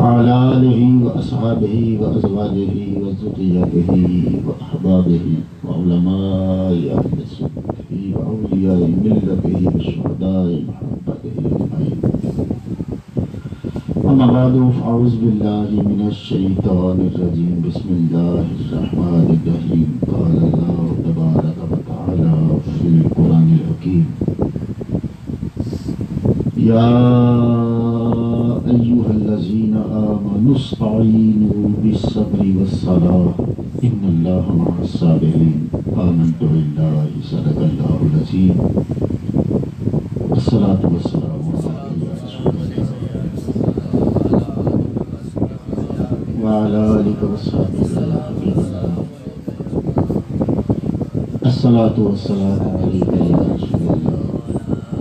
وعلى آله وأصحابه وأزواجه وذريته وأحبابه وعلماء أهل سنته وأولياء ملته وشهداء محبته أجمعين. أما بعد فأعوذ بالله من الشيطان الرجيم. بسم الله الرحمن الرحيم. قال الله تبارك وتعالى في القرآن الحكيم: يا أيها الذين آمنوا استعينوا بالصبر والصلاة إن الله مع الصابرين. آمنت بالله صدق الله العظيم. والصلاة والسلام على رسول الله وعلى آله وصحبه أجمعين. الصلاة والسلام عليك يا رسول الله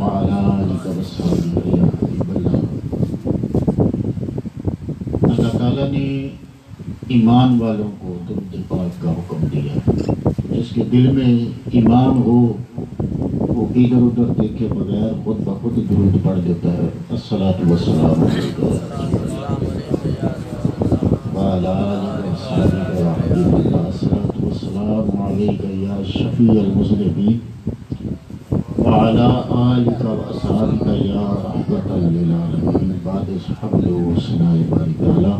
وعلى آلك وصحبه يا حبیب اللہ. اللہ تعالیٰ نے ایمان والوں کو درود پاک کا حکم دیا. جس کے دل میں ایمان ہو وہ ادھر ادھر دیکھے بغیر خود بخود درود پڑھ دیتا ہے. الصلاۃ والسلام علیک وعلی آلک وصحبہ یا حبیب اللہ. الصلاۃ والسلام علیک یا شفیع المذنبین وعلى آلك وأصحابك يا رحمة للعالمين. بعد حمد وثناء باری تعالی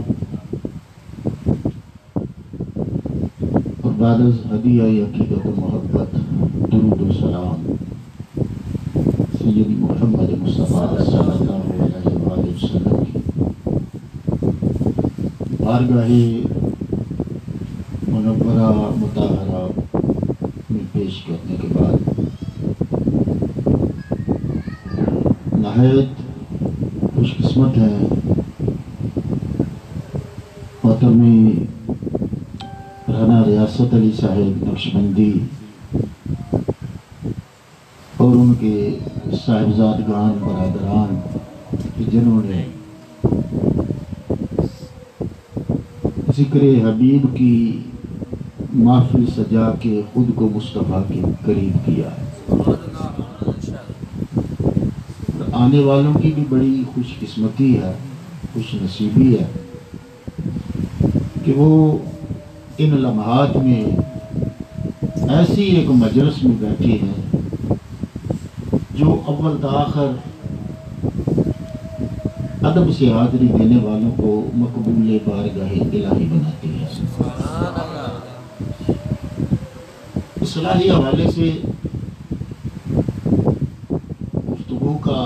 اور بعد ہدیہ عقیدت و محبت درود و سلام سیدی محمد مصطفیٰ صلی اللہ علیہ وآلہ وسلم کی بارگاہ منورہ مطہرہ میں پیش کرنے کے بعد نہایت خوش قسمت ہے محترم رانا ریاست علی صاحب نقشبندی اور ان کے صاحبزادگان برادران جنہوں نے ذکر حبیب کی محفل سجا کے خود کو مصطفیٰ کے قریب کیا ہے. آنے والوں کی بھی بڑی خوش قسمتی ہے، خوش نصیبی ہے کہ وہ ان لمحات میں ایسی ایک مجلس میں بیٹھے ہیں جو اول تاخر ادب سے حاضری دینے والوں کو مقبول بارگاہ الہی بناتے ہیں. اصلاحی حوالے سے گفتگو کا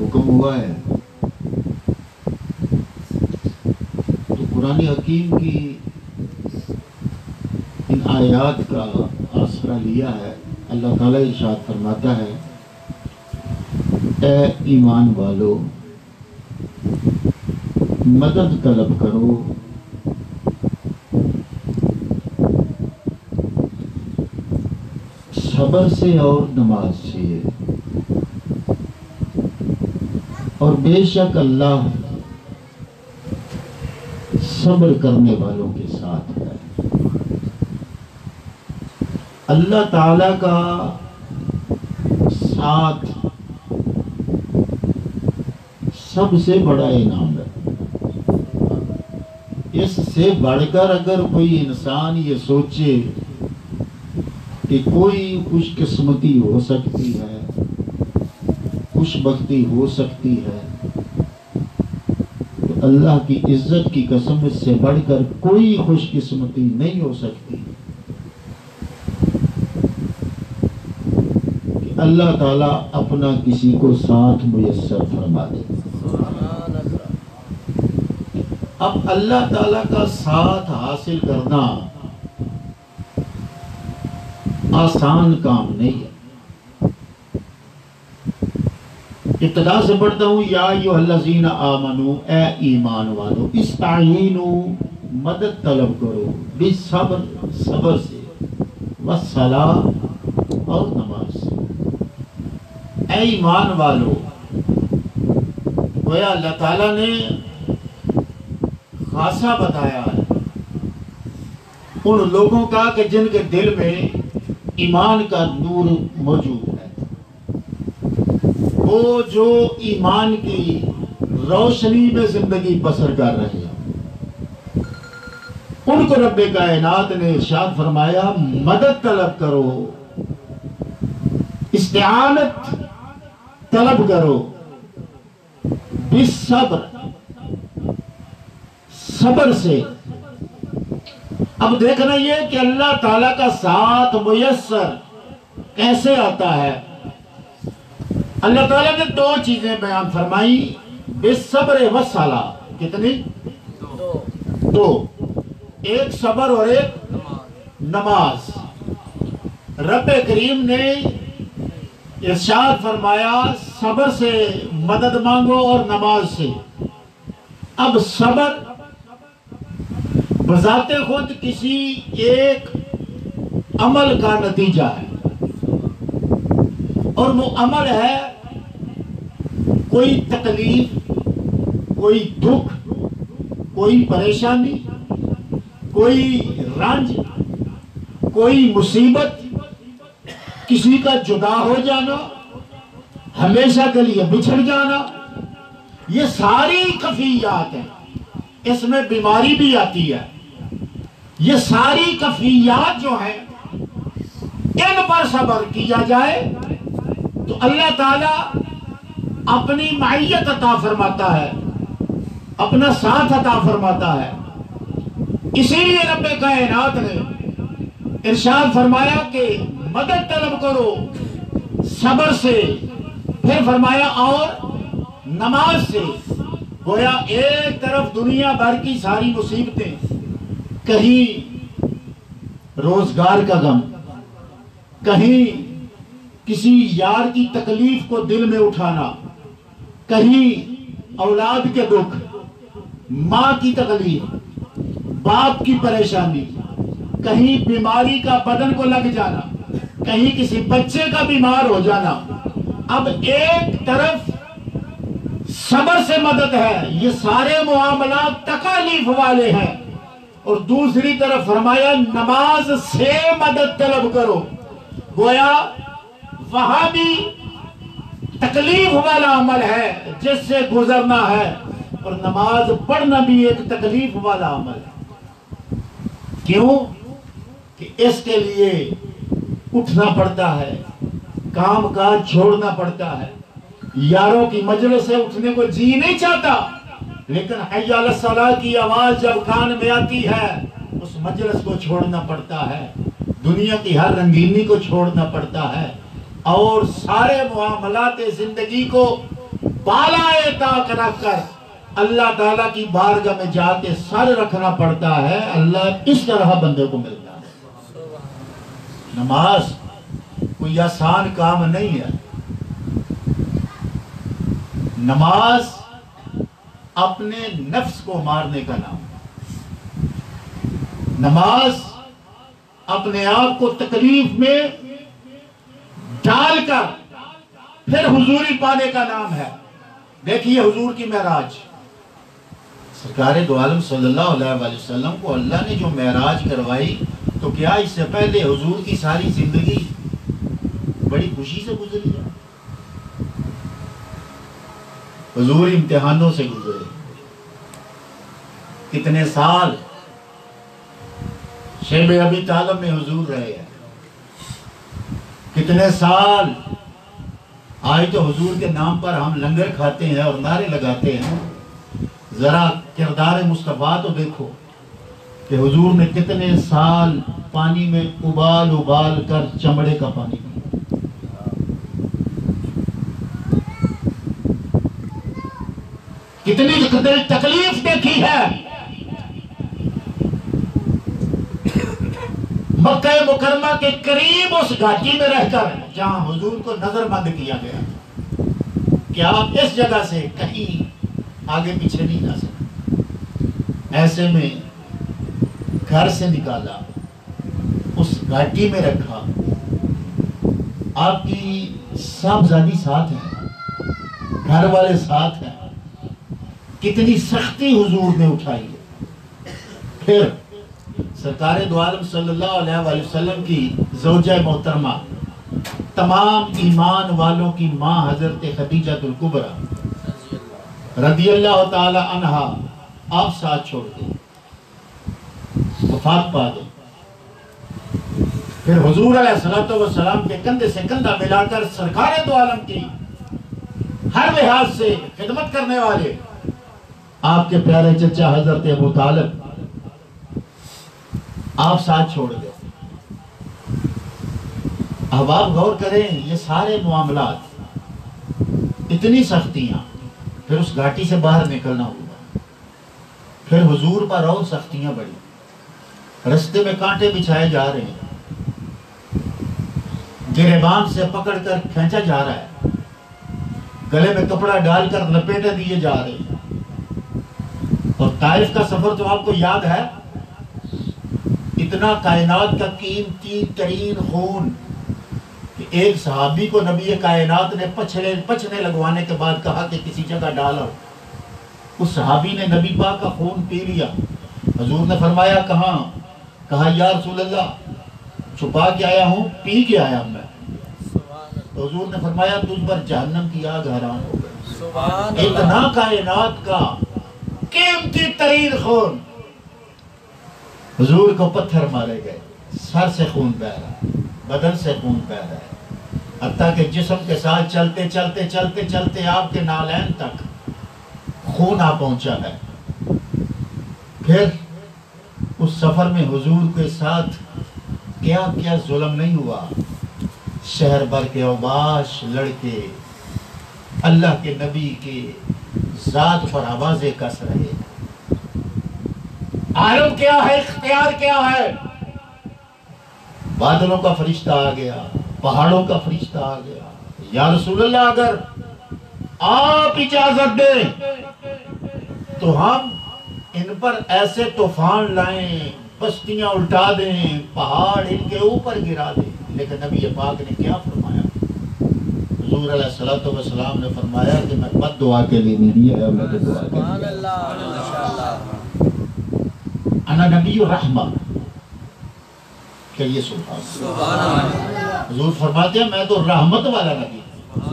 حکم ہوا ہے تو قرآن حکیم کی ان آیات کا آسرا لیا ہے. اللہ تعالیٰ ارشاد فرماتا ہے: اے ایمان والو مدد طلب کرو صبر سے اور نماز سے، اور بے شک اللہ صبر کرنے والوں کے ساتھ ہے. اللہ تعالیٰ کا ساتھ سب سے بڑا انعام ہے. اس سے بڑھ کر اگر کوئی انسان یہ سوچے کہ کوئی خوش قسمتی ہو سکتی ہے، خوش بختی ہو سکتی ہے، تو اللہ کی عزت کی قسم اس سے بڑھ کر کوئی خوش قسمتی نہیں ہو سکتی کہ اللہ تعالیٰ اپنا کسی کو ساتھ میسر فرما دے. اب اللہ تعالیٰ کا ساتھ حاصل کرنا آسان کام نہیں ہے. ابتدا سے پڑھتا ہوں: یا ایھا الذین آمنو، اے ایمان والو، استعینوا، مدد طلب کرو، بالصبر، صبر سے، والصلاۃ، اور نماز سے. اے ایمان والو، گویا اللہ تعالیٰ نے خاصہ بتایا ہے ان لوگوں کا کہ جن کے دل میں ایمان کا نور موجود ہے. وہ جو ایمان کی روشنی میں زندگی بسر کر رہے ہیں، ان کو رب کائنات نے ارشاد فرمایا مدد طلب کرو، استعانت طلب کرو، بالصبر، صبر سے۔ اب دیکھنا یہ کہ اللہ تعالیٰ کا ساتھ میسر کیسے آتا ہے۔ اللہ تعالیٰ نے دو چیزیں بیان فرمائی، بالصبر والصلاۃ۔ کتنی؟ دو، ایک صبر اور ایک نماز۔ رب کریم نے ارشاد فرمایا صبر سے مدد مانگو اور نماز سے۔ اب صبر بذات خود کسی ایک عمل کا نتیجہ ہے، اور وہ عمل ہے کوئی تکلیف، کوئی دکھ، کوئی پریشانی، کوئی رنج، کوئی مصیبت، کسی کا جدا ہو جانا، ہمیشہ کے لیے بچھڑ جانا، یہ ساری کفیات ہیں۔ اس میں بیماری بھی آتی ہے۔ یہ ساری کفیات جو ہیں ان پر صبر کیا جائے تو اللہ تعالیٰ اپنی معیت عطا فرماتا ہے، اپنا ساتھ عطا فرماتا ہے۔ اسی لیے رب کائنات نے ارشاد فرمایا کہ مدد طلب کرو صبر سے، پھر فرمایا اور نماز سے۔ گویا ایک طرف دنیا بھر کی ساری مصیبتیں، کہیں روزگار کا غم، کہیں کسی یار کی تکلیف کو دل میں اٹھانا، کہیں اولاد کے دکھ، ماں کی تکلیف، باپ کی پریشانی، کہیں بیماری کا بدن کو لگ جانا، کہیں کسی بچے کا بیمار ہو جانا۔ اب ایک طرف صبر سے مدد ہے، یہ سارے معاملات تکالیف والے ہیں، اور دوسری طرف فرمایا نماز سے مدد طلب کرو۔ گویا وہاں بھی تکلیف والا عمل ہے جس سے گزرنا ہے، اور نماز پڑھنا بھی ایک تکلیف والا عمل ہے۔ کیوں کہ اس کے لیے اٹھنا پڑتا ہے، کام کاج چھوڑنا پڑتا ہے۔ یاروں کی مجلس سے اٹھنے کو جی نہیں چاہتا، لیکن حی علی الصلاۃ کی آواز جب کان میں آتی ہے اس مجلس کو چھوڑنا پڑتا ہے، دنیا کی ہر رنگینی کو چھوڑنا پڑتا ہے، اور سارے معاملات زندگی کو بالائے طاق رکھ کر اللہ تعالیٰ کی بارگاہ میں جا کے سر رکھنا پڑتا ہے۔ اللہ اس طرح بندے کو ملتا ہے۔ نماز کوئی آسان کام نہیں ہے۔ نماز اپنے نفس کو مارنے کا نام ہے۔ نماز اپنے آپ کو تکلیف میں ڈال کر پھر حضوری پانے کا نام ہے۔ دیکھیے حضور کی معراج، سرکار دو عالم صلی اللہ علیہ وآلہ وسلم کو اللہ نے جو معراج کروائی، تو کیا اس سے پہلے حضور کی ساری زندگی بڑی خوشی سے گزری ہے؟ حضور امتحانوں سے گزرے، کتنے سال شیب ابی طالب میں حضور رہے ہیں، کتنے سال آج تو حضور کے نام پر ہم لنگر کھاتے ہیں اور نعرے لگاتے ہیں۔ ذرا کردار مصطفیٰ تو دیکھو کہ حضور نے کتنے سال پانی میں ابال ابال کر چمڑے کا پانی پیا، کتنی تکلیف دیکھی ہے۔ مکہ مکرمہ کے قریب اس گھاٹی میں رہ کر جہاں حضور کو نظر بند کیا گیا کہ آپ اس جگہ سے کہیں آگے پیچھے نہیں جا سکتے، ایسے میں گھر سے نکالا، اس گھاٹی میں رکھا۔ آپ کی صاحبزادی ساتھ ہیں، گھر والے ساتھ ہیں، کتنی سختی حضور نے اٹھائی ہے۔ پھر سرکار دو عالم صلی اللہ علیہ وآلہ وسلم کی زوجہ محترمہ تمام ایمان والوں کی ماں حضرت خدیجہ الکبریٰ رضی اللہ تعالی عنہا آپ ساتھ چھوڑ گئے، وفات پا گئے۔ پھر حضور علیہ الصلوۃ والسلام کے کندھے سے کندھا ملا کر سرکار دو عالم کی ہر لحاظ سے خدمت کرنے والے آپ کے پیارے چچا حضرت ابو طالب آپ ساتھ چھوڑ گئے۔ اب آپ غور کریں، یہ سارے معاملات، اتنی سختیاں، پھر اس گھاٹی سے باہر نکلنا ہوا، پھر حضور پر اور سختیاں بڑھی، رستے میں کانٹے بچھائے جا رہے ہیں، گریبان سے پکڑ کر کھینچا جا رہا ہے، گلے میں کپڑا ڈال کر لپیٹے دیے جا رہے ہیں۔ اور طائف کا سفر تو آپ کو یاد ہے، اتنا کائنات کا قیمتی ترین خون کہ ایک صحابی کو نبی کائنات نے پچھنے لگوانے کے بعد کہا کہ کسی جگہ ڈالو، اس صحابی نے نبی پاک کا خون پی لیا۔ حضور نے فرمایا کہاں؟ کہا یا رسول اللہ چھپا کے آیا ہوں، پی کے آیا میں۔ تو حضور نے فرمایا تجھ پر جہنم کی آگ حرام ہو گئی۔ اتنا کائنات کا قیمتی ترین خون، حضور کو پتھر مارے گئے، سر سے خون بہہ رہا ہے، بدن سے خون بہہ رہا ہے، حتیٰ کہ جسم کے ساتھ چلتے چلتے چلتے چلتے آپ کے نالین تک خون آ پہنچا ہے۔ پھر اس سفر میں حضور کے ساتھ کیا کیا ظلم نہیں ہوا۔ شہر بھر کے اوباش لڑکے اللہ کے نبی کے ذات پر آوازیں کس رہے۔ عالم کیا ہے، اختیار کیا ہے؟ بادلوں کا فرشتہ آ گیا، پہاڑوں کا فرشتہ آ گیا، یا رسول اللہ اگر آپ اجازت دیں تو ہم ان پر ایسے طوفان لائیں، بستیاں الٹا دیں، پہاڑ ان کے اوپر گرا دیں۔ لیکن نبی پاک نے کیا فرمایا؟ حضور علیہ الصلوۃ والسلام نے فرمایا کہ میں بد دعا کے لیے نہیں دیا ہے، میں تو دعا کے لیے۔ انا نبی الرحمہ، کہیے سبحان اللہ۔ حضور فرماتے ہیں میں تو رحمت والا نبی ہوں،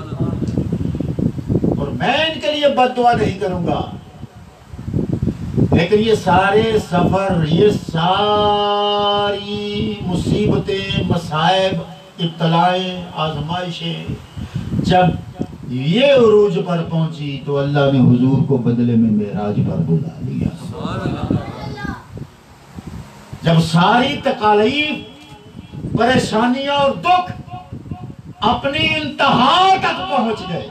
اور میں ان کے لیے بد دعا نہیں کروں گا۔ لیکن یہ سارے سفر، یہ ساری مصیبتیں، مصائب، ابتلائیں، آزمائشیں جب یہ عروج پر پہنچی تو اللہ نے حضور کو بدلے میں معراج پر بلا لیا۔ جب ساری تکالیف، پریشانیاں اور دکھ اپنی انتہا تک پہنچ گئے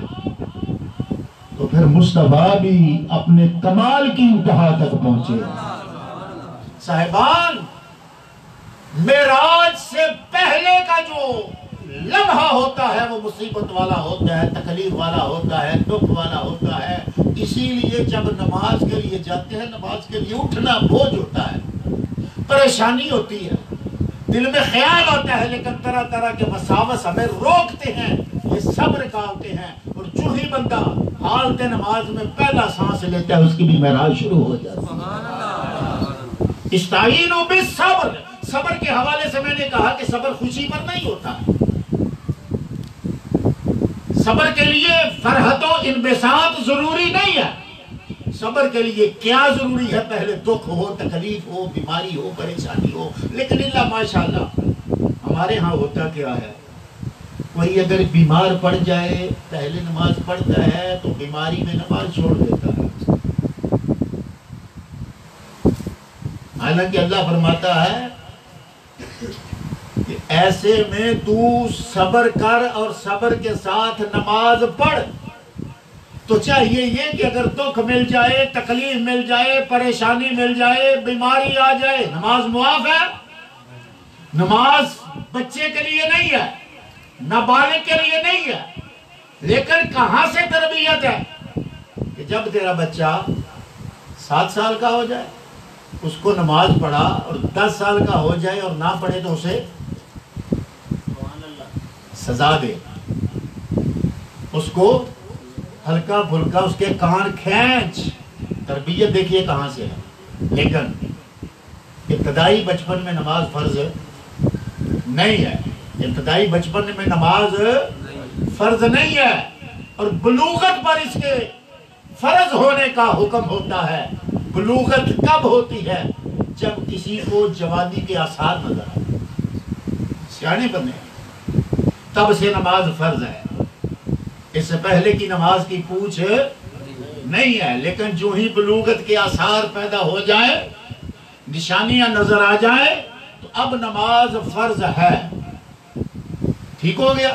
تو پھر مصطفیٰ بھی اپنے کمال کی انتہا تک پہنچے۔ صاحبان، معراج سے پہلے کا جو لمحہ ہوتا ہے وہ مصیبت والا ہوتا ہے، تکلیف والا ہوتا ہے، دکھ والا ہوتا ہے۔ اسی لیے جب نماز کے لیے جاتے ہیں، نماز کے لیے اٹھنا بوجھ ہوتا ہے، پریشانی ہوتی ہے، دل میں خیال ہوتا ہے، لیکن طرح طرح کے وساوس ہمیں روکتے ہیں، یہ صبر کھاتے ہیں، اور جو ہی بندہ حالت نماز میں پہلا سانس لیتا ہے اس کی بھی معراج شروع ہو جاتی ہے۔ استعینوا بالصبر، صبر کے حوالے سے میں نے کہا کہ صبر خوشی پر نہیں ہوتا ہے، صبر کے لیے فرحت و انبساط ضروری نہیں ہے۔ صبر کے لیے کیا ضروری ہے؟ پہلے دکھ ہو، تکلیف ہو، بیماری ہو، پریشانی ہو۔ لیکن اللہ ماشاءاللہ ہمارے ہاں ہوتا کیا ہے، کوئی اگر بیمار پڑ جائے پہلے نماز پڑھتا ہے تو بیماری میں نماز چھوڑ دیتا ہے، حالانکہ اللہ فرماتا ہے کہ ایسے میں تو صبر کر اور صبر کے ساتھ نماز پڑھ۔ تو چاہیے یہ کہ اگر دکھ مل جائے، تکلیف مل جائے، پریشانی مل جائے، بیماری آ جائے، نماز معاف ہے؟ نماز بچے کے لیے نہیں ہے، نابالغ کے لیے نہیں ہے، لیکن کہاں سے تربیت ہے کہ جب تیرا بچہ 7 سال کا ہو جائے اس کو نماز پڑھا، اور 10 سال کا ہو جائے اور نہ پڑھے تو اسے سزا دے، اس کو ہلکا پھلکا اس کے کان کھینچ۔ تربیت دیکھیے کہاں سے ہے۔ لیکن ابتدائی بچپن میں نماز فرض نہیں ہے، ابتدائی بچپن میں نماز فرض نہیں ہے، اور بلوغت پر اس کے فرض ہونے کا حکم ہوتا ہے۔ بلوغت کب ہوتی ہے؟ جب کسی کو جوانی کے آثار نظر آئے، سیانے بنے، تب سے نماز فرض ہے۔ اس سے پہلے کی نماز کی پوچھ نہیں ہے، لیکن جو ہی بلوغت کے آثار پیدا ہو جائیں، نشانیاں نظر آ جائیں، تو اب نماز فرض ہے۔ ٹھیک ہو گیا؟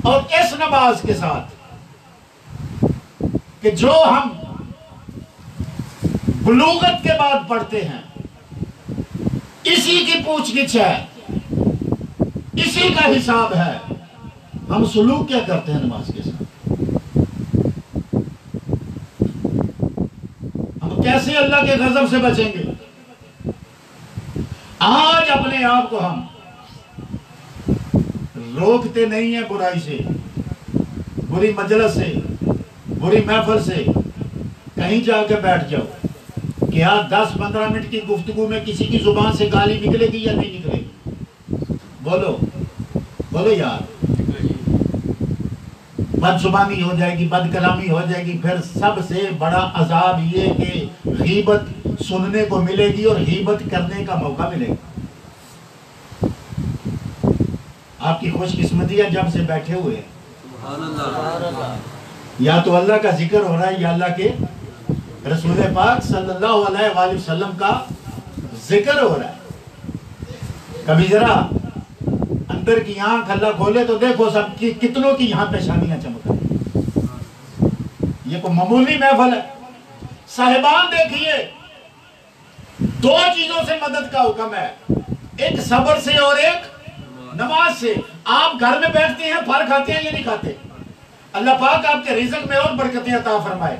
اور اس نماز کے ساتھ کہ جو ہم بلوغت کے بعد پڑھتے ہیں، اسی کی پوچھ گچھ ہے، اسی کا حساب ہے۔ ہم سلوک کیا کرتے ہیں نماز کے ساتھ؟ ہم کیسے اللہ کے غضب سے بچیں گے؟ آج اپنے آپ کو ہم روکتے نہیں ہیں برائی سے، بری مجلس سے، بری محفل سے۔ کہیں جا کے بیٹھ جاؤ، کیا 10-15 منٹ کی گفتگو میں کسی کی زبان سے گالی نکلے گی یا نہیں نکلے گی؟ بولو بولو یار، بد زبانی ہو جائے گی، بد کلامی ہو جائے گی۔ پھر سب سے بڑا عذاب یہ کہ غیبت سننے کو ملے گی اور غیبت کرنے کا موقع ملے گا۔ آپ کی خوش قسمتی ہے جب سے بیٹھے ہوئے ہیں، یا تو اللہ کا ذکر ہو رہا ہے یا اللہ کے رسول پاک صلی اللہ علیہ وآلہ وسلم کا ذکر ہو رہا ہے۔ کبھی ذرا اندر کی آنکھ اللہ کھولے تو دیکھو سب کی کتنوں کی یہاں پیشانیاں چمک رہی ہیں۔ یہ کوئی معمولی محفل ہے؟ صاحبان دیکھیے، دو چیزوں سے مدد کا حکم ہے، ایک صبر سے اور ایک نماز سے۔ آپ گھر میں بیٹھتے ہیں، پھل کھاتے ہیں یا نہیں کھاتے؟ اللہ پاک آپ کے رزق میں اور برکتیں عطا فرمائے،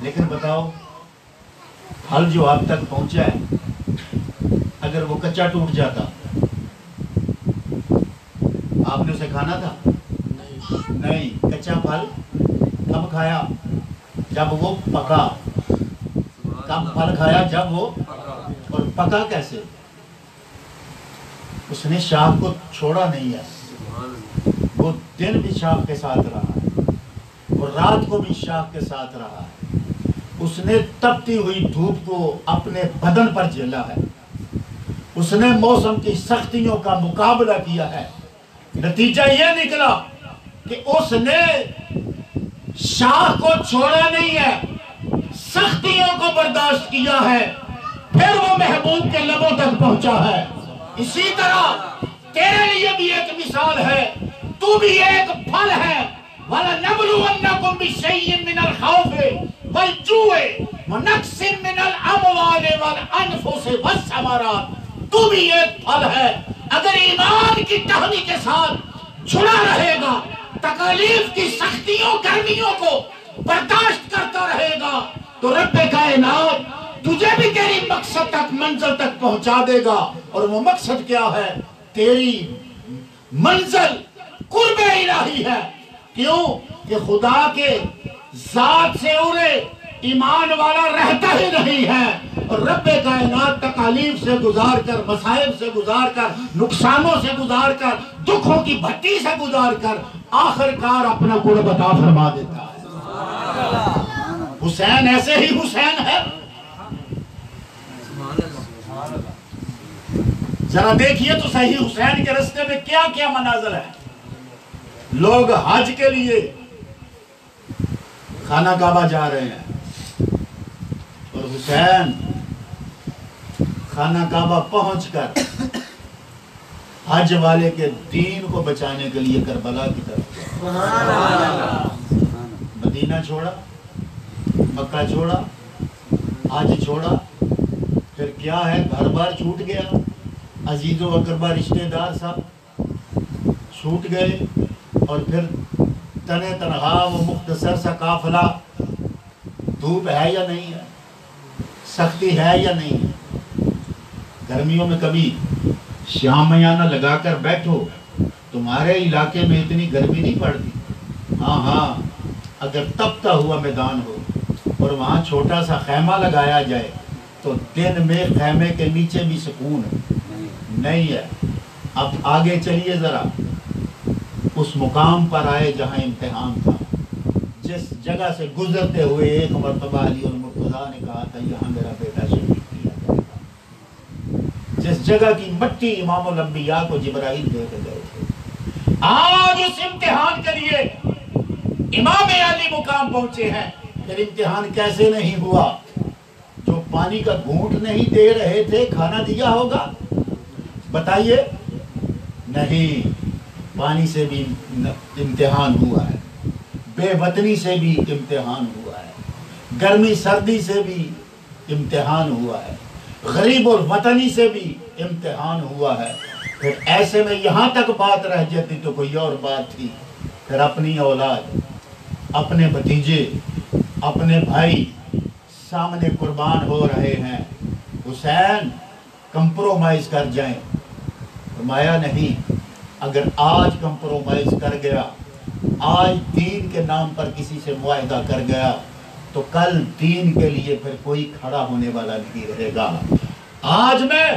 لیکن بتاؤ پھل جو آپ تک پہنچا ہے، اگر وہ کچا ٹوٹ جاتا، آپ نے اسے کھانا تھا؟ نہیں۔ کچا پھل کب کھایا؟ جب وہ پکا۔ کب پھل کھایا؟ جب وہ اور پکا کیسے؟ اس نے شاخ کو چھوڑا نہیں ہے، وہ دن بھی شاخ کے ساتھ رہا ہے اور رات کو بھی شاخ کے ساتھ رہا ہے۔ اس نے تپتی ہوئی دھوپ کو اپنے بدن پر جھیلا ہے، اس نے موسم کی سختیوں کا مقابلہ کیا ہے۔ نتیجہ یہ نکلا کہ اس نے شاخ کو چھوڑا نہیں ہے، سختیوں کو برداشت کیا ہے، پھر وہ محبوب کے لبوں تک پہنچا ہے۔ اسی طرح تیرے لیے بھی ایک مثال ہے، تو بھی ایک پھل ہے۔ وَلَنَبْلُوَنَّكُمْ بِشَيْءٍ مِّنَ الْخَوْفِ وَالْجُوعِ وَنَقْصٍ مِّنَ الْأَمْوَالِ وَالْأَنفُسِ وَالثَّمَرَاتِ۔ تو بھی ایک پھل ہے۔ اگر ایمان کی ٹہنی کے ساتھ جڑا رہے گا، تکالیف کی سختیوں گرمیوں کو برداشت کرتا رہے گا، تو رب کائنات تجھے بھی تیری مقصد تک، منزل تک پہنچا دے گا۔ اور وہ مقصد کیا ہے؟ تیری منزل قرب الہی ہے۔ کیوں؟ کہ خدا کے ذات سے انہیں ایمان والا رہتا ہی نہیں ہے، اور رب کائنات تکالیف سے گزار کر، مصائب سے گزار کر، نقصانوں سے گزار کر، دکھوں کی بھٹی سے گزار کر آخر کار اپنا قرب عطا فرما دیتا ہے۔ حسین ایسے ہی حسین ہے۔ ذرا دیکھیے تو صحیح، حسین کے راستے میں کیا کیا مناظر ہے۔ لوگ حج کے لیے خانہ کعبہ جا رہے ہیں، اور حسین خانہ کعبہ پہنچ کر حج والے کے دین کو بچانے کے لیے کربلا کی طرف مدینہ چھوڑا، مکہ چھوڑا، حج چھوڑا، پھر کیا ہے؟ گھر بار چھوٹ گیا، عزیز و اقربا رشتہ دار سب چھوٹ گئے، اور پھر تنے تنہا وہ مختصر سا قافلہ، دھوپ ہے یا نہیں ہے، سختی ہے یا نہیں ہے۔ گرمیوں میں کبھی شامیانہ لگا کر بیٹھو، تمہارے علاقے میں اتنی گرمی نہیں پڑتی۔ ہاں اگر تپتا ہوا میدان ہو اور وہاں چھوٹا سا خیمہ لگایا جائے تو دن میں خیمے کے نیچے بھی سکون نہیں ہے۔ اب آگے چلیے ذرا، اس مقام پر آئے جہاں امتحان تھا، جس جگہ سے گزرتے ہوئے ایک مرتبہ علی المرتضیٰ نے کہا تھا یہاں میرا بیٹا شہید کیا جائے گا، جس جگہ کی مٹی امام الانبیاء کو جبرائیل دے کے گئے تھے، آج اس امتحان کے لیے امام علی مقام پہنچے ہیں۔ پھر امتحان کیسے نہیں ہوا؟ جو پانی کا گھونٹ نہیں دے رہے تھے کھانا دیا ہوگا؟ بتائیے، نہیں، پانی سے بھی امتحان ہوا ہے، بے وطنی سے بھی امتحان ہوا ہے، گرمی سردی سے بھی امتحان ہوا ہے، غریب اور وطنی سے بھی امتحان ہوا ہے۔ پھر ایسے میں یہاں تک بات رہ جاتی تو کوئی اور بات تھی، پھر اپنی اولاد، اپنے بھتیجے، اپنے بھائی سامنے قربان ہو رہے ہیں، حسین کمپرومائز کر جائیں۔ فرمایا نہیں، اگر آج کمپرومائز کر گیا، آج دین کے نام پر کسی سے معاہدہ کر گیا تو کل دین کے لیے پھر کوئی کھڑا ہونے والا نہیں رہے گا۔ آج میں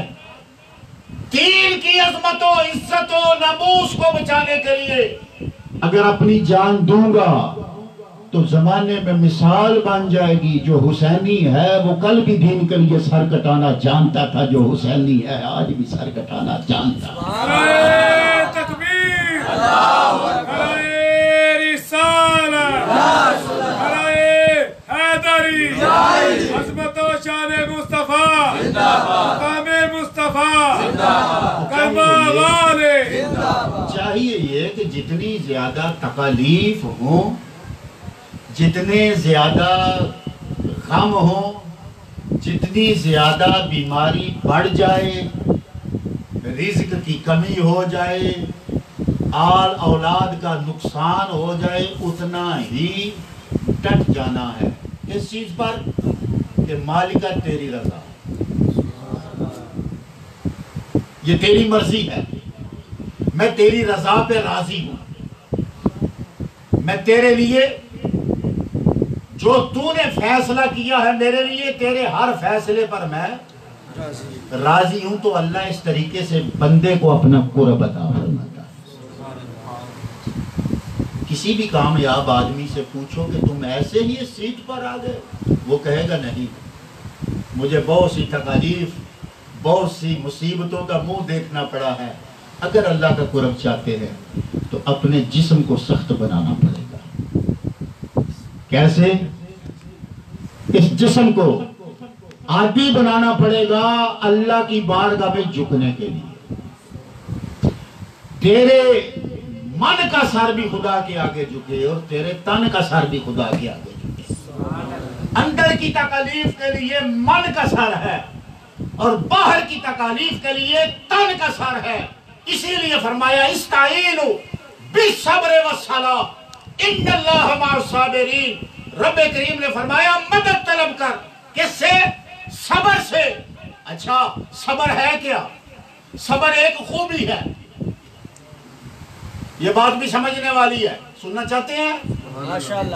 دین کی عظمت و عزت و ناموس کو بچانے کے لیے اگر اپنی جان دوں گا تو زمانے میں مثال بن جائے گی۔ جو حسینی ہے وہ کل بھی دین کے لیے سر کٹانا جانتا تھا، جو حسینی ہے آج بھی سر کٹانا جانتا ہے۔ نعرہ تکبیر، نعرہ رسالت، نعرہ حیدری، عظمت و شان مصطفیٰ، مقام مصطفیٰ، کلمہ والے۔ چاہیے یہ کہ جتنی زیادہ تکالیف ہوں، جتنے زیادہ غم ہوں، جتنی زیادہ بیماری بڑھ جائے، رزق کی کمی ہو جائے، آل اولاد کا نقصان ہو جائے، اتنا ہی ڈٹ جانا ہے۔ اس چیز پر کہ مالکہ تیری رضا، یہ تیری مرضی ہے، میں تیری رضا پہ راضی ہوں، میں تیرے لیے جو تو نے فیصلہ کیا ہے میرے لیے، تیرے ہر فیصلے پر میں راضی ہوں۔ تو اللہ اس طریقے سے بندے کو اپنا قرب عطا فرماتا ہے۔ کسی بھی کامیاب آدمی سے پوچھو کہ تم ایسے ہی اس سیٹ پر آ گئے، وہ کہے گا نہیں، مجھے بہت سی تکالیف، بہت سی مصیبتوں کا منہ دیکھنا پڑا ہے۔ اگر اللہ کا قرب چاہتے ہیں تو اپنے جسم کو سخت بنانا پڑے گا۔ کیسے؟ اس جسم کو عادی بنانا پڑے گا اللہ کی بارگاہ میں جھکنے کے لیے۔ تیرے من کا سر بھی خدا کے آگے جھکے اور تیرے تن کا سر بھی خدا کے آگے جھکے۔ اندر کی تکالیف کے لیے من کا سر ہے اور باہر کی تکالیف کے لیے تن کا سر ہے۔ اسی لیے فرمایا استعینوا بالصبر والصلاۃ ان اللہ مع الصابرین۔ رب کریم نے فرمایا مدد طلب کر، کس سے؟ صبر سے۔ اچھا صبر ہے کیا؟ صبر ایک خوبی ہے، یہ بات بھی سمجھنے والی ہے۔ سننا چاہتے ہیں؟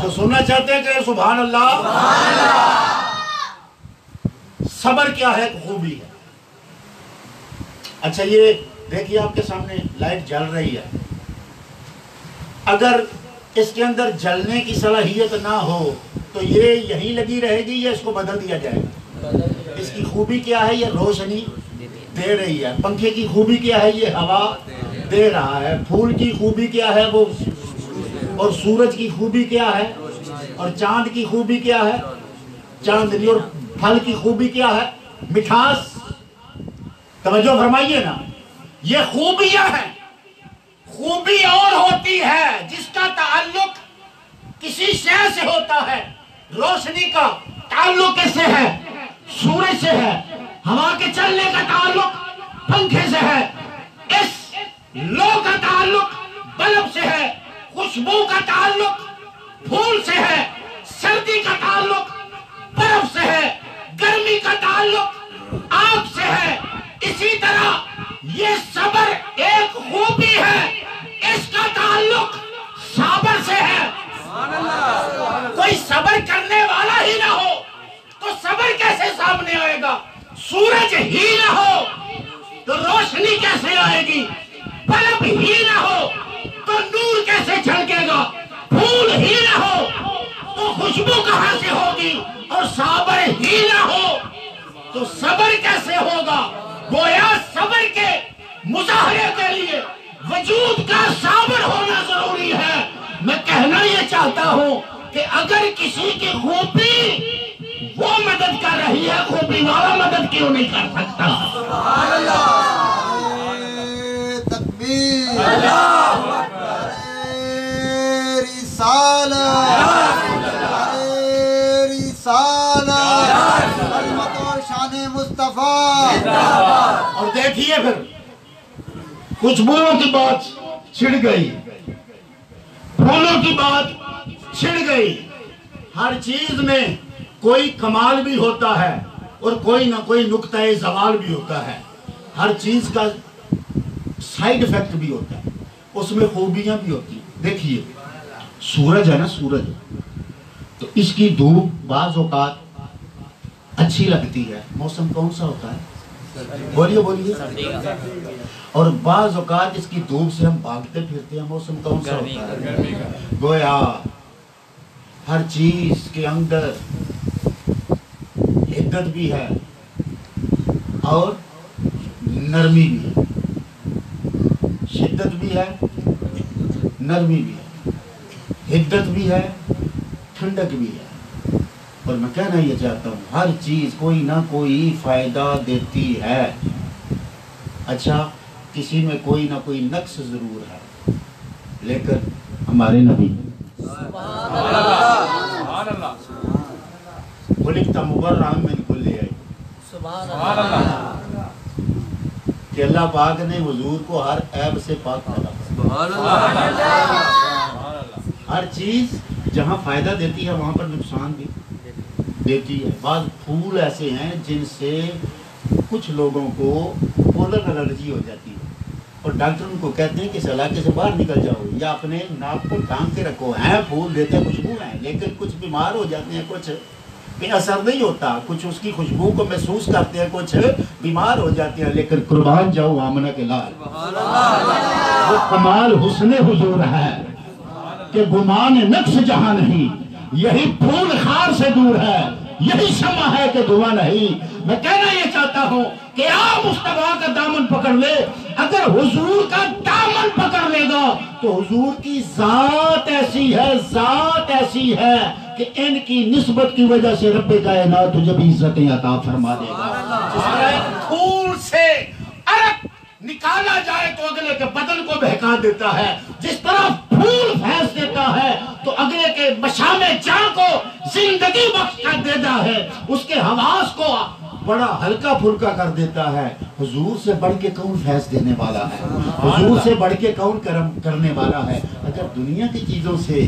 تو سننا چاہتے ہیں کہ سبحان اللہ۔ صبر کیا ہے؟ ایک خوبی ہے۔ اچھا یہ دیکھیے آپ کے سامنے لائٹ جل رہی ہے، اگر اس کے اندر جلنے کی صلاحیت نہ ہو تو یہ یہی لگی رہے گی یا اس کو بدل دیا جائے گا؟ اس کی خوبی کیا ہے؟ یہ روشنی دے رہی ہے۔ پنکھے کی خوبی کیا ہے؟ یہ ہوا دے رہا ہے۔ پھول کی خوبی کیا ہے؟ وہ اور سورج کی خوبی کیا ہے؟ اور چاند کی خوبی کیا ہے؟ چاندنی۔ اور پھل کی خوبی کیا ہے؟ مٹھاس۔ توجہ فرمائیے نا، یہ خوبیاں ہیں۔ خوبی اور ہوتی ہے جس کا تعلق کسی شے سے ہوتا ہے۔ روشنی کا تعلق کس سے ہے؟ سورج سے ہے۔ ہوا کے چلنے کا تعلق پنکھے سے ہے۔ اس لو کا تعلق بلب سے ہے۔ خوشبو کا تعلق پھول سے ہے۔ سردی کا تعلق برف سے ہے۔ گرمی کا تعلق آگ سے ہے۔ اسی طرح یہ صبر ایک خوبی ہے، اس کا تعلق صبر سے ہے۔ کوئی صبر کرنے والا ہی نہ ہو تو صبر کیسے سامنے آئے گا؟ سورج ہی نہ ہو تو روشنی کیسے آئے گی؟ بلب ہی نہ ہو تو نور کیسے چھلکے گا؟ پھول ہی نہ ہو تو خوشبو کہاں سے ہوگی؟ اور صابر ہی نہ ہو تو صبر کیسے ہوگا؟ گویا صبر کے مظاہرے کے لیے وجود کا صابر ہونا ضروری ہے۔ میں کہنا یہ چاہتا ہوں کہ اگر کسی کی خوبی وہ مدد کر رہی ہے، خوبی والا مدد کیوں نہیں کر سکتا؟ سبحان اللہ، تکبیر، رسالت، عظمت و شان مصطفیٰ۔ اور دیکھیے پھر خوشبوؤں کی بات چھڑ گئی، پھولوں کی بات چھڑ گئی۔ ہر چیز میں کوئی کمال بھی ہوتا ہے اور کوئی نہ کوئی نقطہ زوال بھی ہوتا ہے۔ ہر چیز کا سائیڈ افیکٹ بھی ہوتا ہے، اس میں خوبیاں بھی ہوتی ہیں۔ دیکھیے سورج ہے نا، سورج تو اس کی دھوپ بعض اوقات اچھی لگتی ہے۔ موسم کون سا ہوتا ہے؟ بولیے بولیے۔ اور بعض اوقات اس کی دھوپ سے ہم بھاگتے پھرتے ہیں، موسم کون سا ہوتا ہے؟ گویا ہر چیز کے اندر حدت بھی ہے اور نرمی بھی ہے، شدت بھی ہے، نرمی بھی ہے، حدت بھی ہے، ٹھنڈک بھی ہے۔ اور میں کہنا یہ چاہتا ہوں ہر چیز کوئی نہ کوئی فائدہ دیتی ہے۔ اچھا کسی میں کوئی نہ کوئی نقص ضرور ہے، لیکن ہمارے نبی خلقت مبرأ من کل عیب، کہ اللہ پاک نے حضور کو ہر عیب سے پاک کیا۔ ہر چیز جہاں فائدہ دیتی ہے وہاں پر نقصان بھی دیتی ہے۔ بعض پھول ایسے ہیں جن سے کچھ لوگوں کو پولن الرجی ہو جاتی ہے اور ڈاکٹر ان کو کہتے ہیں کہ اس علاقے سے باہر نکل جاؤ یا اپنے ناک کو ڈھانک کے رکھو۔ ہیں پھول دیتے خوشبو ہیں، لیکن کچھ بیمار ہو جاتے ہیں، کچھ پہ اثر نہیں ہوتا، کچھ اس کی خوشبو کو محسوس کرتے ہیں، کچھ بیمار ہو جاتے ہیں۔ لیکن قربان جاؤ آمنہ کے لال، وہ کمال حسن حضور ہے کہ گمان نقص جہاں نہیں، یہی پھول خار سے دور ہے، یہی شمع ہے کہ دھواں نہیں۔ میں کہنا یہ چاہتا ہوں کہ آپ مصطفیٰ کا دامن پکڑ لے، اگر حضور کا دامن پکڑ لے گا تو حضور کی ذات ایسی ہے، ذات ایسی ہے کہ ان کی نسبت کی وجہ سے رب کائنات تجھے بھی عزتیں عطا فرما دے گا۔ جس طرح پھول سے عرق نکالا جائے تو اگلے کے بدن کو بہکا دیتا ہے، جس طرح پھول پھینس دیتا ہے تو اگلے کے مشام جاں کو زندگی بخش کر دیتا ہے، اس کے حواس کو بڑا ہلکا پھلکا کر دیتا ہے۔ حضور سے بڑھ کے کون فیض دینے والا ہے؟ حضور سے بڑھ کے کون کرم کرنے والا ہے؟ اگر دنیا کی چیزوں سے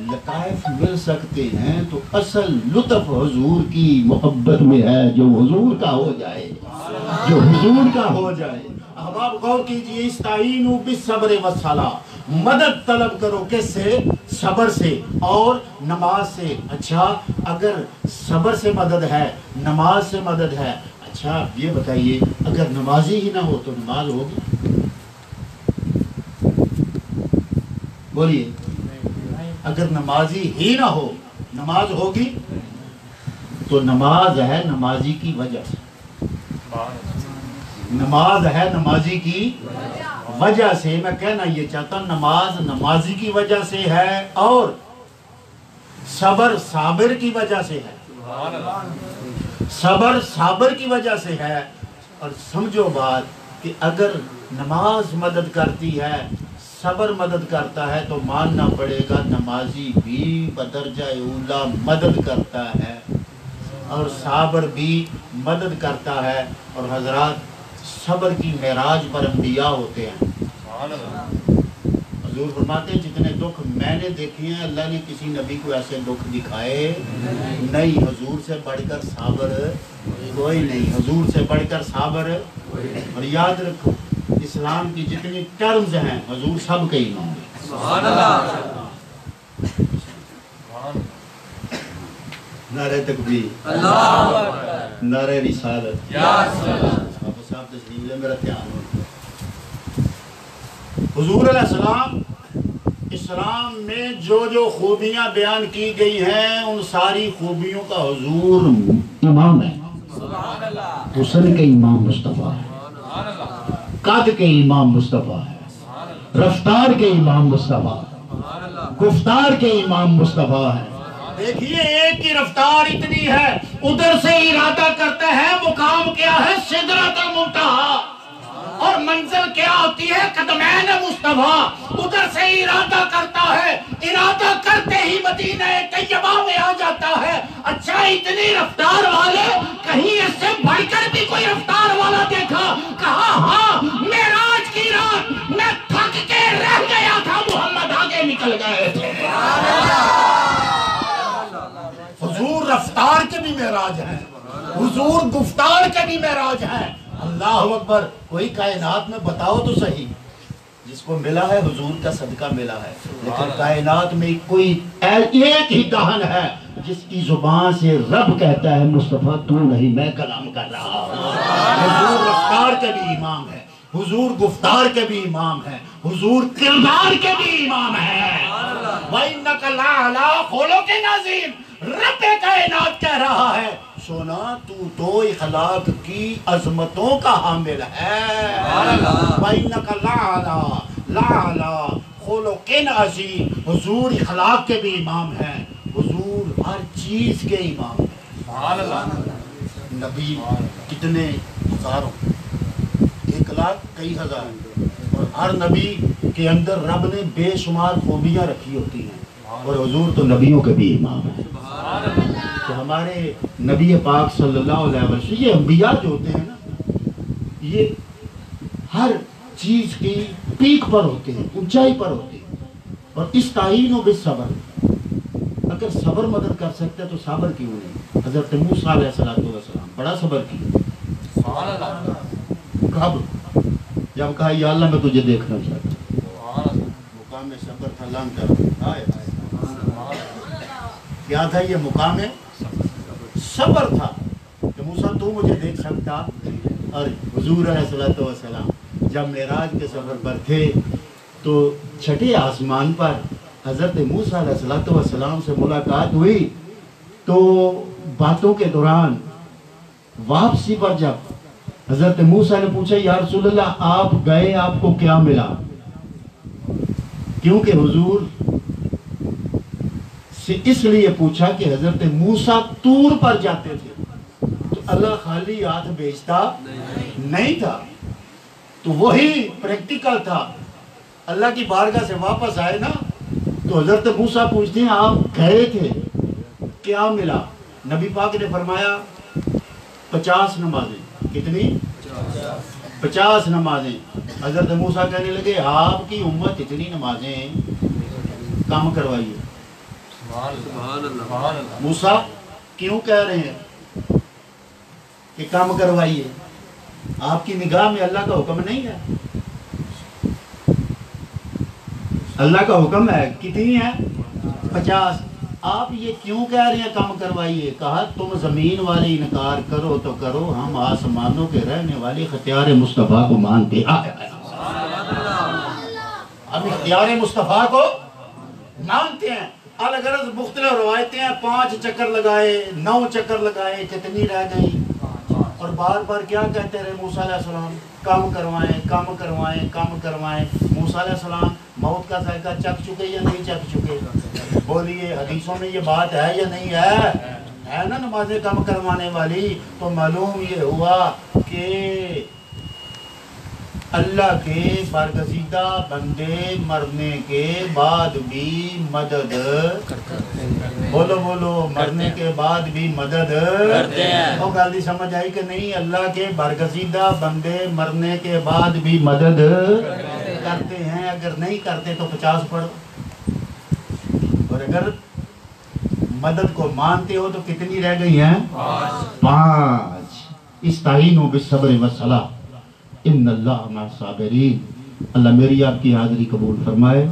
لطائف مل سکتے ہیں تو اصل لطف حضور کی محبت میں ہے، جو حضور کا ہو جائے، جو حضور کا ہو جائے۔ احباب غور کیجئے، استعینوا بالصبر والصلاۃ، مدد طلب کرو کس سے؟ صبر سے اور نماز سے۔ اچھا اگر صبر سے مدد ہے، نماز سے مدد ہے، اچھا یہ بتائیے اگر نمازی ہی نہ ہو تو نماز ہوگی؟ بولیے، اگر نمازی ہی نہ ہو نماز ہوگی؟ تو نماز ہے نمازی کی وجہ سے، نماز ہے نمازی کی وجہ سے۔ میں کہنا یہ چاہتا ہوں نماز نمازی کی وجہ سے ہے اور صبر صابر کی وجہ سے ہے، صبر صابر کی وجہ سے ہے۔ اور سمجھو بات کہ اگر نماز مدد کرتی ہے، صبر مدد کرتا ہے تو ماننا پڑے گا نمازی بھی بدرجہ اولا مدد کرتا ہے اور صابر بھی مدد کرتا ہے۔ اور حضرات صبر کی معراج پر انبیاء ہوتے ہیں۔ حضور فرماتے ہیں جتنے دکھ میں نے دیکھے ہیں اللہ نے کسی نبی کو ایسے دکھ دکھائے نہیں، حضور سے بڑھ کر صابر کوئی نہیں، حضور سے بڑھ کر صابر۔ اور یاد رکھو اسلام کی جتنی ٹرمز ہیں حضور سب کے امام ہیں۔ سبحان اللہ، نعرہ تکبیر، نعرہ رسالت، صاحب تشریف لے، میرا دھیان ہو۔ حضور علیہ السلام اسلام میں جو خوبیاں بیان کی گئی ہیں ان ساری خوبیوں کا حضور امام ہے. حسن کے امام مصطفیٰ ہے، قد کے امام مصطفیٰ ہے، رفتار کے امام مصطفیٰ ہے، گفتار کے امام مصطفیٰ ہے. دیکھیے ایک کی رفتار اتنی ہے، ادھر سے ارادہ کرتا ہے مقام کیا ہے سدرۃ المنتہا، اور منزل کیا ہوتی ہے قدمین مصطفیٰ. ادھر سے ارادہ کرتا ہے، ارادہ کرتے ہی مدینہ طیبہ میں آ جاتا ہے. اچھا اتنی رفتار والے کہیں اس سے بڑھ کر بھی کوئی رفتار والا دیکھا؟ کہا ہاں معراج کی رات میں تھک کے رہ گیا تھا، محمد آگے نکل گئے تھے. حضور رفتار کے بھی معراج ہیں، حضور گفتار کے بھی معراج ہیں. اللہ اکبر. کوئی کائنات میں بتاؤ تو صحیح جس کو ملا ہے حضور کا صدقہ ملا ہے، لیکن کائنات میں کوئی ایک ہی دہن ہے جس کی زبان سے رب کہتا ہے مصطفیٰ تو نہیں میں کلام کر رہا ہوں. حضور رفتار کے بھی امام ہے، حضور گفتار کے بھی امام ہے، حضور کردار کے بھی امام ہے. وَإِنَّكَ لَعَلَىٰ خُلُقٍ عَظِيمٍ. رب کائنات کہہ رہا ہے سونا تو اخلاق کی عظمتوں کا حامل ہے. وَإِنَّكَ لَعَلَىٰ خُلُقٍ عَظِيمٍ. حضور اخلاق کے بھی امام ہیں، حضور ہر چیز کے امام ہیں. نبی کتنے ہزاروں، 1,00,000 کئی ہزار، اور ہر نبی کے اندر رب نے بے شمار خوبیاں رکھی ہوتی ہیں، اور حضور تو نبیوں کے بھی امام ہیں. تو ہمارے نبی پاک صلی اللہ علیہ وسلم، یہ انبیاء جو ہوتے ہیں نا، یہ ہر چیز کی پیک پر ہوتے ہیں، اونچائی پر ہوتے ہیں. اور استعین و بالصبر، اگر صبر مدد کر سکتے تو صبر کیوں نہیں؟ حضرت موسیٰ علیہ السلام بڑا صبر کیا. کب؟ جب کہا یا اللہ میں تجھے دیکھنا چاہتا ہوں. مقام صبر تھا لان کر کیا تھا؟ یہ مقام صبر تھا کہ موسیٰ تو مجھے دیکھ سکتا. اور حضور علیہ السلام جب معراج کے سفر پر تھے تو چھٹے آسمان پر حضرت موسیٰ علیہ السلام سے ملاقات ہوئی. تو باتوں کے دوران واپسی پر جب حضرت موسیٰ نے پوچھا یا رسول اللہ آپ گئے آپ کو کیا ملا؟ کیونکہ حضور سے اس لیے پوچھا کہ حضرت موسیٰ طور پر جاتے تھے تو اللہ خالی ہاتھ بھیجتا نہیں تھا، تو وہی پریکٹیکل تھا. اللہ کی بارگاہ سے واپس آئے نا تو حضرت موسیٰ پوچھتے ہیں آپ گئے تھے کیا ملا؟ نبی پاک نے فرمایا 50 نمازیں. کتنی؟ 50 نمازیں. حضرت موسیٰ کہنے لگے آپ کی امت اتنی نمازیں کام کروائیے. موسیٰ کیوں کہہ رہے ہیں کہ کام کروائیے؟ آپ کی نگاہ میں اللہ کا حکم نہیں ہے؟ اللہ کا حکم ہے کتنی ہے؟ 50. آپ یہ کیوں کہہ رہے ہیں کام کروائیے؟ کہا تم زمین والے انکار کرو تو کرو، ہم آسمانوں کے رہنے والے اختیار مصطفیٰ کو مانتے ہیں. ہم اختیار مصطفیٰ کو مانتے ہیں. الغرض مختلف روایتیں ہیں، 5 چکر لگائے، 9 چکر لگائے، کتنی رہ گئی؟ اور بار بار کیا کہتے رہے موسیٰ علیہ السلام؟ کام کروائیں کام کروائیں کام کروائیں. موسیٰ علیہ السلام موت کا ذائقہ چکھ چکے یا نہیں چکھ چکے؟ بولیے حدیثوں میں یہ بات ہے یا نہیں ہے نا نمازیں کم کروانے والی؟ تو معلوم یہ ہوا کہ اللہ کے برگزیدہ بندے مرنے کے بعد بھی مدد، بولو مرنے کے بعد بھی مدد کرتے ہیں. وہ گل سمجھ آئی کہ نہیں؟ اللہ کے برگزیدہ بندے مرنے کے بعد بھی مدد کرتے ہیں. اگر نہیں کرتے تو 50 پڑھو، اور اگر مدد کو مانتے ہو تو کتنی رہ گئی ہیں؟ 5. استعینوا بالصبر والصلاۃ ان اللہ مع الصابرین. اللہ میری آپ کی حاضری قبول فرمائے.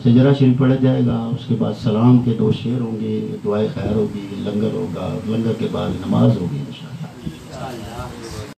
سجرہ شریف پڑھا جائے گا، اس کے بعد سلام کے 2 شعر ہوں گے، دعائے خیر ہوگی، لنگر ہوگا، لنگر کے بعد نماز ہوگی.